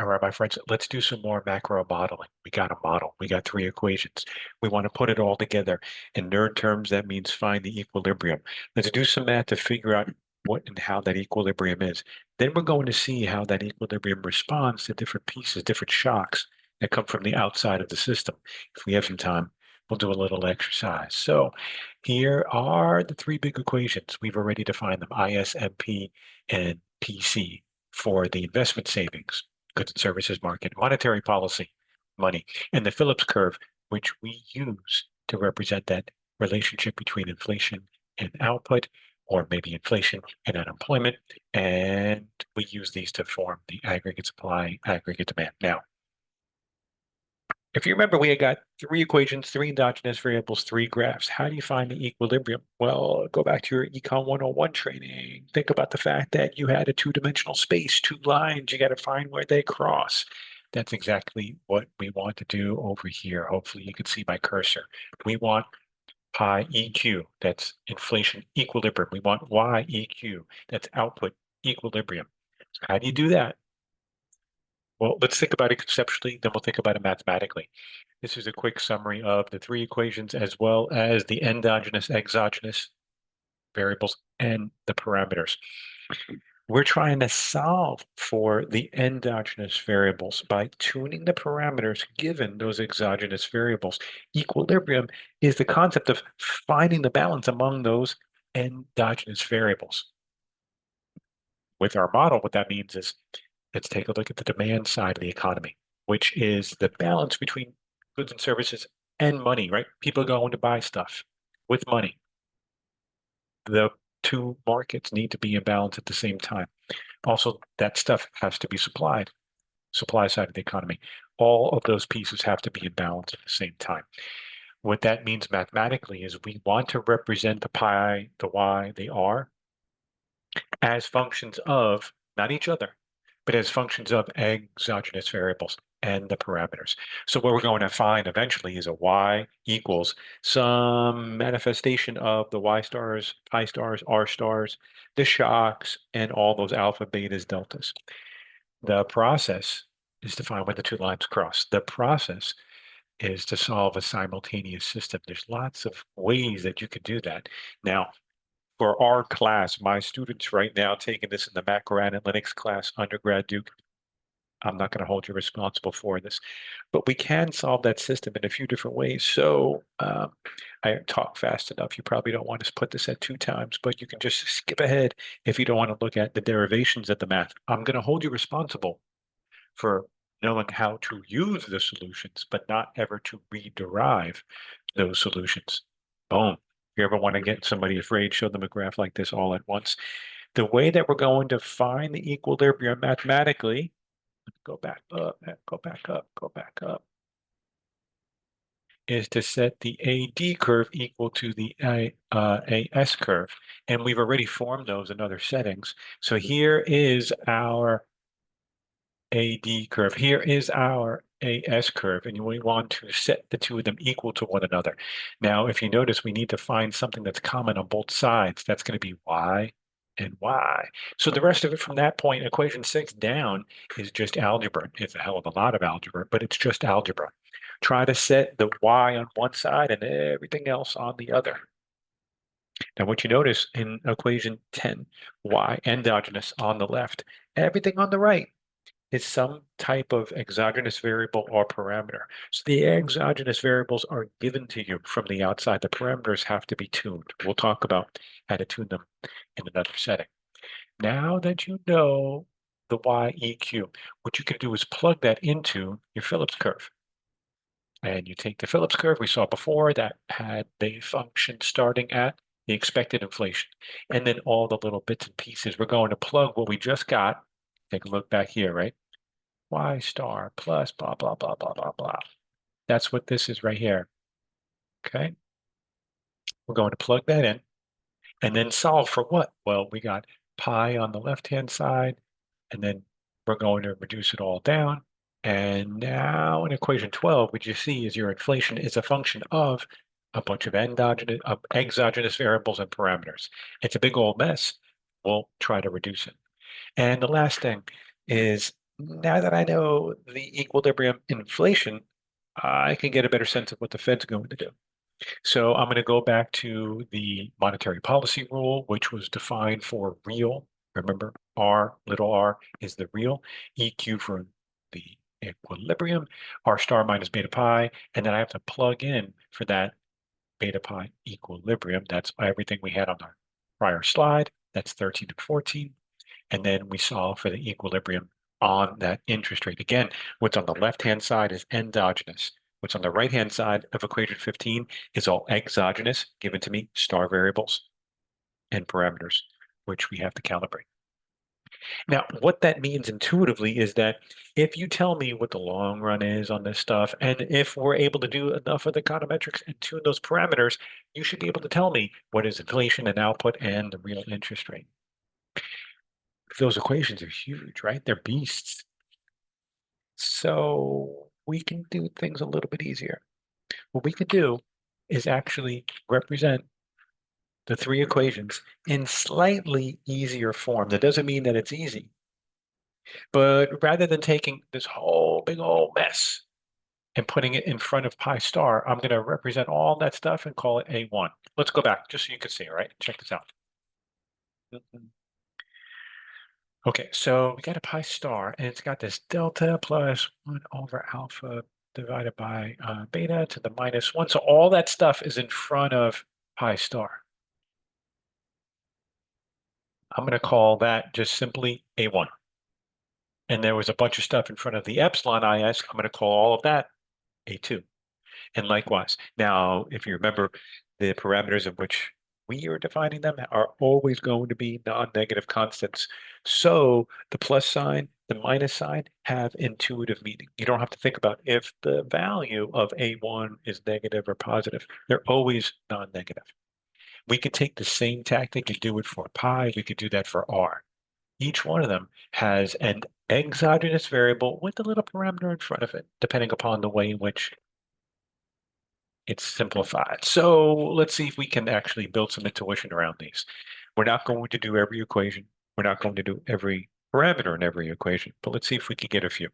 All right, my friends, let's do some more macro modeling. We got a model. We got three equations. We want to put it all together. In nerd terms, that means find the equilibrium. Let's do some math to figure out what and how that equilibrium is. Then we're going to see how that equilibrium responds to different pieces, different shocks that come from the outside of the system. If we have some time, we'll do a little exercise. So here are the three big equations. We've already defined them, ISMP and PC for the investment savings, goods and services market, monetary policy, money, and the Phillips curve, which we use to represent that relationship between inflation and output, or maybe inflation and unemployment. And we use these to form the aggregate supply, aggregate demand. Now, if you remember, we had got three equations, three endogenous variables, three graphs. How do you find the equilibrium? Well, go back to your Econ 101 training. Think about the fact that you had a two-dimensional space, two lines. You got to find where they cross. That's exactly what we want to do over here. Hopefully you can see my cursor. We want pi EQ, that's inflation equilibrium. We want Y EQ, that's output equilibrium. So how do you do that? Well, let's think about it conceptually, then we'll think about it mathematically. This is a quick summary of the three equations as well as the endogenous, exogenous variables and the parameters. We're trying to solve for the endogenous variables by tuning the parameters given those exogenous variables. Equilibrium is the concept of finding the balance among those endogenous variables. With our model, what that means is let's take a look at the demand side of the economy, which is the balance between goods and services and money, right? People going to buy stuff with money. The two markets need to be in balance at the same time. Also, that stuff has to be supplied, supply side of the economy. All of those pieces have to be in balance at the same time. What that means mathematically is we want to represent the pi, the y, the r as functions of not each other, but as functions of exogenous variables and the parameters. So what we're going to find eventually is a y equals some manifestation of the y stars, pi stars, r stars, the shocks, and all those alpha, betas, deltas. The process is to find where the two lines cross. The process is to solve a simultaneous system. There's lots of ways that you could do that. Now, for our class, my students right now taking this in the macro analytics class, undergrad Duke, I'm not going to hold you responsible for this, but we can solve that system in a few different ways. So I talk fast enough. You probably don't want to put this at two times, but you can just skip ahead if you don't want to look at the derivations of the math. I'm going to hold you responsible for knowing how to use the solutions, but not ever to rederive those solutions. Boom. If you ever want to get somebody afraid, show them a graph like this all at once. The way that we're going to find the equilibrium mathematically, go back up, go back up, go back up, is to set the AD curve equal to the AS curve. And we've already formed those in other settings. So here is our AD curve. Here is our AS curve, and we want to set the two of them equal to one another. Now, if you notice, we need to find something that's common on both sides. That's going to be y and y. So the rest of it from that point, equation 6 down, is just algebra. It's a hell of a lot of algebra, but it's just algebra. Try to set the y on one side and everything else on the other. Now, what you notice in equation 10, y endogenous on the left, everything on the right is some type of exogenous variable or parameter. So the exogenous variables are given to you from the outside. The parameters have to be tuned. We'll talk about how to tune them in another setting. Now that you know the YEQ, what you can do is plug that into your Phillips curve. And you take the Phillips curve we saw before that had the function starting at the expected inflation. And then all the little bits and pieces, we're going to plug what we just got. Take a look back here, right? Y star plus blah, blah, blah, blah, blah, blah. That's what this is right here. Okay. We're going to plug that in and then solve for what? Well, we got pi on the left-hand side, and then we're going to reduce it all down. And now in equation 12, what you see is your inflation is a function of a bunch of exogenous variables and parameters. It's a big old mess. We'll try to reduce it. And the last thing is Now that I know the equilibrium inflation, I can get a better sense of what the Fed's going to do. So I'm going to go back to the monetary policy rule, which was defined for real. Remember, R, little r, is the real. EQ for the equilibrium, R star minus beta pi. And then I have to plug in for that beta pi equilibrium. That's everything we had on our prior slide. That's 13 and 14. And then we solve for the equilibrium on that interest rate. Again, what's on the left-hand side is endogenous. What's on the right-hand side of equation 15 is all exogenous, given to me star variables and parameters, which we have to calibrate. Now, what that means intuitively is that if you tell me what the long run is on this stuff, and if we're able to do enough of the econometrics and tune those parameters, you should be able to tell me what is inflation and output and the real interest rate. Those equations are huge, right? They're beasts. So we can do things a little bit easier. What we could do is actually represent the three equations in slightly easier form. That doesn't mean that it's easy, but rather than taking this whole big old mess and putting it in front of pi star, I'm going to represent all that stuff and call it A1. Let's go back just so you can see, all right? Check this out. Okay, so we got a pi star, and it's got this delta plus 1 over alpha divided by beta to the minus 1. So all that stuff is in front of pi star. I'm going to call that just simply A1. And there was a bunch of stuff in front of the epsilon IS. I'm going to call all of that A2. And likewise, now, if you remember, the parameters of which we are defining them are always going to be non-negative constants. So the plus sign, the minus sign have intuitive meaning. You don't have to think about if the value of A1 is negative or positive. They're always non-negative. We could take the same tactic and do it for pi. We could do that for R. Each one of them has an exogenous variable with a little parameter in front of it, depending upon the way in which it's simplified. So let's see if we can actually build some intuition around these. We're not going to do every equation. We're not going to do every parameter in every equation, but let's see if we can get a few.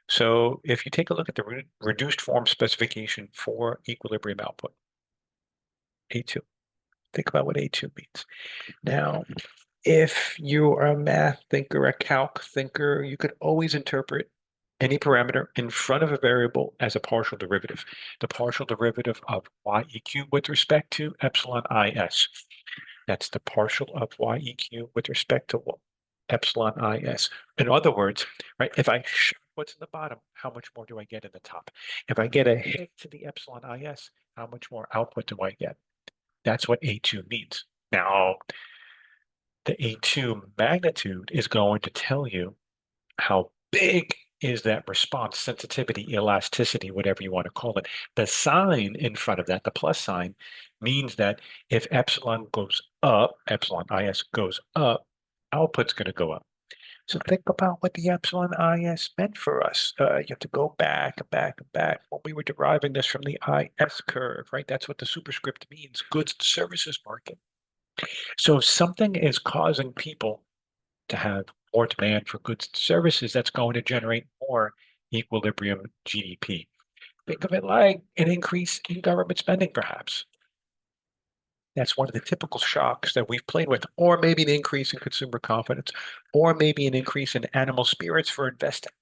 So if you take a look at the reduced form specification for equilibrium output, A2, think about what A2 means. Now, if you are a math thinker, a calc thinker, you could always interpret any parameter in front of a variable as a partial derivative. The partial derivative of YEQ with respect to epsilon IS. That's the partial of YEQ with respect to epsilon IS. In other words, right, if I shove what's in the bottom, how much more do I get in the top? If I get a hit to the epsilon IS, how much more output do I get? That's what A2 means. Now, the A2 magnitude is going to tell you how big is that response, sensitivity, elasticity, whatever you want to call it. The sign in front of that, the plus sign, means that if epsilon goes up, epsilon IS goes up, output's going to go up. So think about what the epsilon IS meant for us. You have to go back, back, back. When we were deriving this from the IS curve, right? That's what the superscript means, goods and services market. So if something is causing people to have more demand for goods and services, that's going to generate more equilibrium GDP. Think of it like an increase in government spending, perhaps. That's one of the typical shocks that we've played with, or maybe an increase in consumer confidence, or maybe an increase in animal spirits for investing.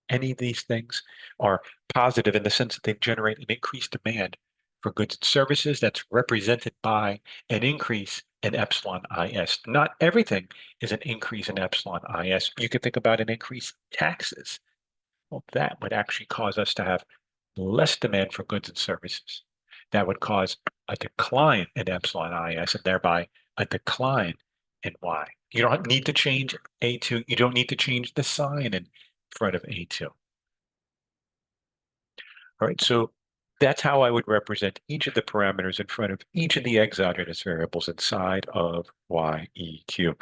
Any of these things are positive in the sense that they generate an increased demand for goods and services that's represented by an increase in epsilon IS. Not everything is an increase in epsilon IS. You could think about an increase in taxes. Well, that would actually cause us to have less demand for goods and services. That would cause a decline in epsilon IS and thereby a decline in Y. You don't need to change A2. You don't need to change the sign in front of A2. All right, so that's how I would represent each of the parameters in front of each of the exogenous variables inside of YEQ.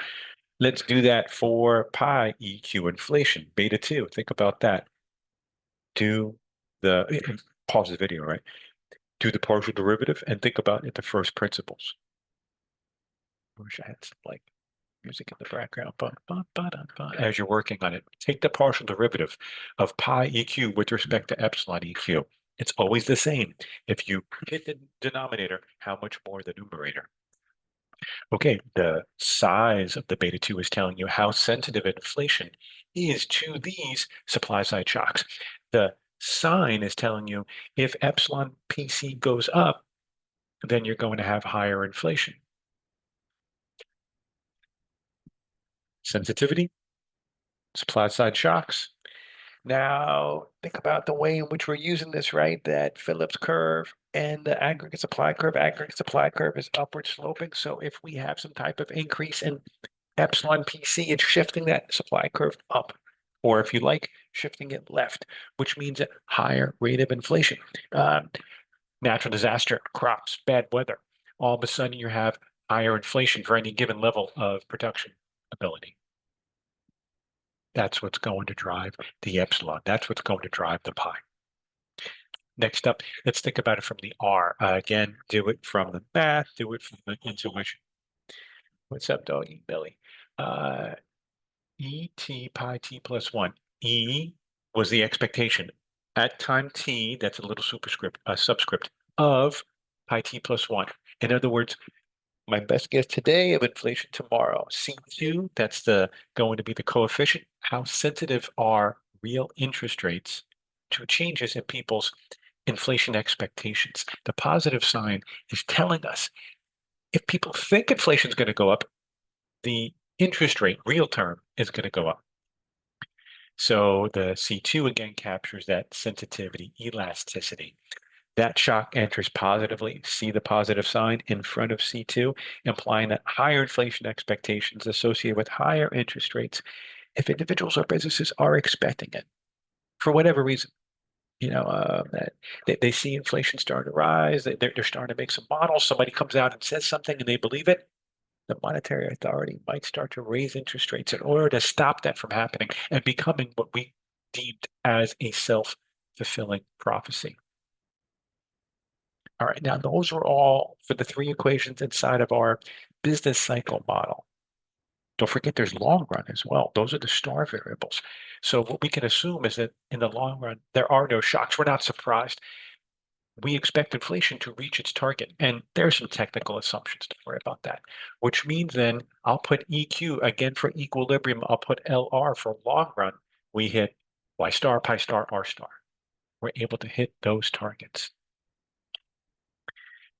Let's do that for pi EQ inflation, beta 2. Think about that. Do the, pause the video, right? Do the partial derivative and think about it, the first principles. I wish I had some like music in the background, as you're working on it. Take the partial derivative of pi EQ with respect to epsilon EQ. It's always the same. If you hit the denominator, how much more the numerator? Okay, the size of the beta 2 is telling you how sensitive inflation is to these supply side shocks. The sign is telling you if epsilon PC goes up, then you're going to have higher inflation. Sensitivity, supply side shocks. Now, think about the way in which we're using this, right? That Phillips curve and the aggregate supply curve is upward sloping. So if we have some type of increase in epsilon PC, it's shifting that supply curve up. Or if you like, shifting it left, which means a higher rate of inflation. Natural disaster, crops, bad weather. All of a sudden you have higher inflation for any given level of production ability. That's what's going to drive the epsilon. That's what's going to drive the pi. Next up, let's think about it from the R. Again, do it from the math, do it from the intuition. What's up, doggy Billy? E t pi t plus 1. E was the expectation at time t, that's a little superscript, a subscript of pi t plus 1. In other words, my best guess today of inflation tomorrow. C2, that's going to be the coefficient. How sensitive are real interest rates to changes in people's inflation expectations? The positive sign is telling us if people think inflation is going to go up, the interest rate, real term, is going to go up. So the C2 again captures that sensitivity, elasticity. That shock enters positively. See the positive sign in front of C2, implying that higher inflation expectations associated with higher interest rates, if individuals or businesses are expecting it for whatever reason, that they see inflation starting to rise, they're starting to make some models, somebody comes out and says something and they believe it, the monetary authority might start to raise interest rates in order to stop that from happening and becoming what we deemed as a self-fulfilling prophecy. All right, now those are all for the three equations inside of our business cycle model. Don't forget there's long run as well. Those are the star variables. So what we can assume is that in the long run, there are no shocks. We're not surprised. We expect inflation to reach its target. And there's some technical assumptions. Don't worry about that. Which means then I'll put EQ again for equilibrium. I'll put LR for long run. We hit Y star, pi star, R star. We're able to hit those targets.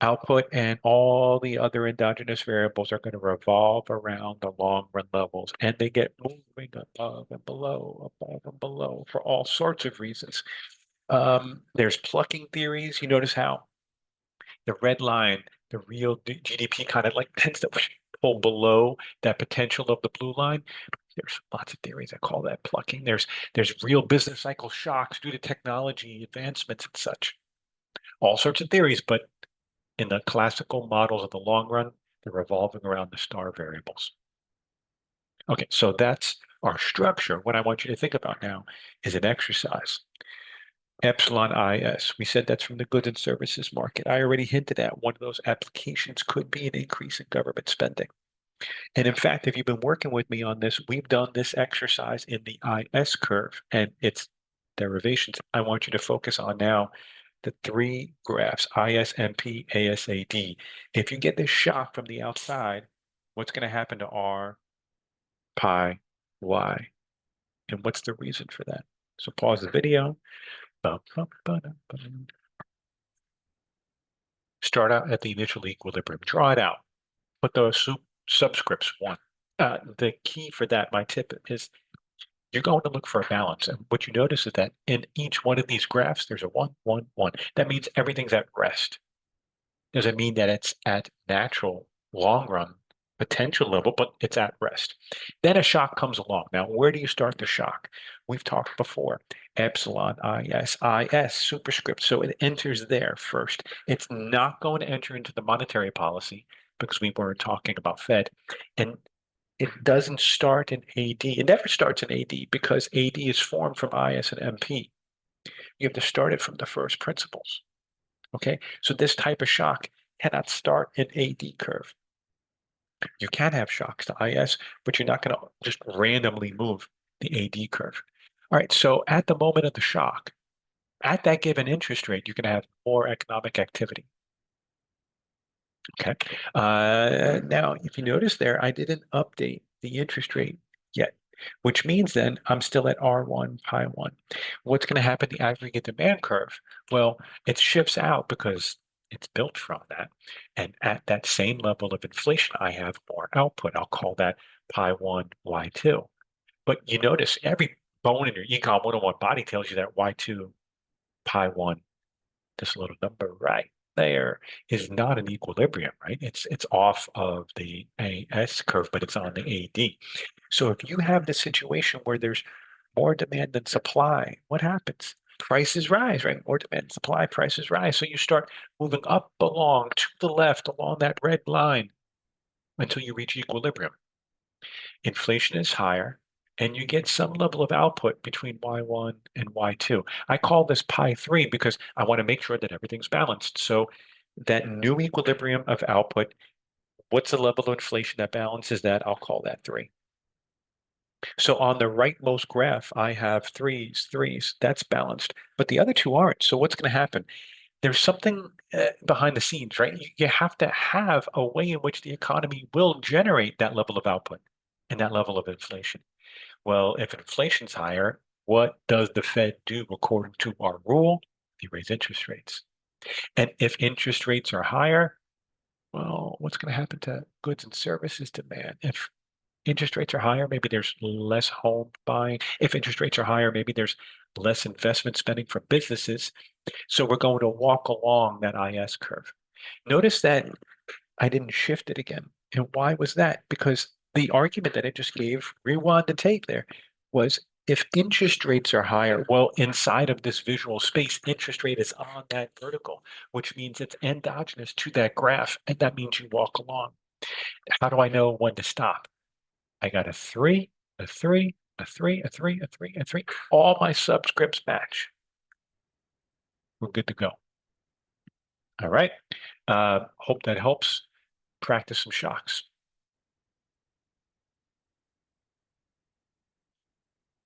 Output and all the other endogenous variables are going to revolve around the long run levels, and they get moving above and below for all sorts of reasons. There's plucking theories. You notice how the red line, the real GDP kind of like tends to pull below that potential of the blue line. There's lots of theories that call that plucking. There's real business cycle shocks due to technology advancements and such. All sorts of theories, but in the classical models of the long run, they're revolving around the star variables. Okay, so that's our structure. What I want you to think about now is an exercise. Epsilon IS, we said that's from the goods and services market. I already hinted at one of those applications could be an increase in government spending. And in fact, if you've been working with me on this, we've done this exercise in the IS curve and its derivations. I want you to focus on now the three graphs, ISMP, ASAD. If you get this shock from the outside, what's going to happen to R, pi, Y? And what's the reason for that? So pause the video. Start out at the initial equilibrium. Draw it out. Put those subscripts 1. The key for that, my tip is you're going to look for a balance. And what you notice is that in each one of these graphs, there's a 1, 1, 1. That means everything's at rest. Doesn't mean that it's at natural long run potential level, but it's at rest. Then a shock comes along. Now, where do you start the shock? We've talked before. Epsilon, IS, superscript. So it enters there first. It's not going to enter into the monetary policy because we weren't talking about Fed. And it doesn't start in AD. It never starts in AD because AD is formed from IS and MP. You have to start it from the first principles. Okay, so this type of shock cannot start in AD curve. You can have shocks to IS, but you're not going to just randomly move the AD curve. All right, so at the moment of the shock, at that given interest rate, you're going to have more economic activity. Okay. Now, if you notice there, I didn't update the interest rate yet, which means then I'm still at R1, pi 1. What's going to happen to the aggregate demand curve? Well, it shifts out because it's built from that. And at that same level of inflation, I have more output. I'll call that pi 1, Y2. But you notice every bone in your Econ 101 body tells you that Y2, pi 1, this little number right there is not an equilibrium, right? It's off of the AS curve, but it's on the AD. So if you have this situation where there's more demand than supply, what happens? Prices rise, right? More demand than supply, prices rise. So you start moving up along to the left along that red line until you reach equilibrium. Inflation is higher, and you get some level of output between Y1 and Y2. I call this pi 3 because I want to make sure that everything's balanced. So that new equilibrium of output, what's the level of inflation that balances that? I'll call that 3. So on the rightmost graph, I have threes, threes, that's balanced, but the other two aren't. So what's going to happen? There's something behind the scenes, right? You have to have a way in which the economy will generate that level of output and that level of inflation. Well, if inflation's higher, what does the Fed do according to our rule? They raise interest rates. And if interest rates are higher, well, what's going to happen to goods and services demand? If interest rates are higher, maybe there's less home buying. If interest rates are higher, maybe there's less investment spending for businesses. So we're going to walk along that IS curve. Notice that I didn't shift it again. And why was that? Because the argument that I just gave, rewind the tape there, was if interest rates are higher, well, inside of this visual space, interest rate is on that vertical, which means it's endogenous to that graph. And that means you walk along. How do I know when to stop? I got a 3, a 3, a 3, a 3, a 3, a 3. All my subscripts match. We're good to go. All right. Hope that helps. Practice some shocks.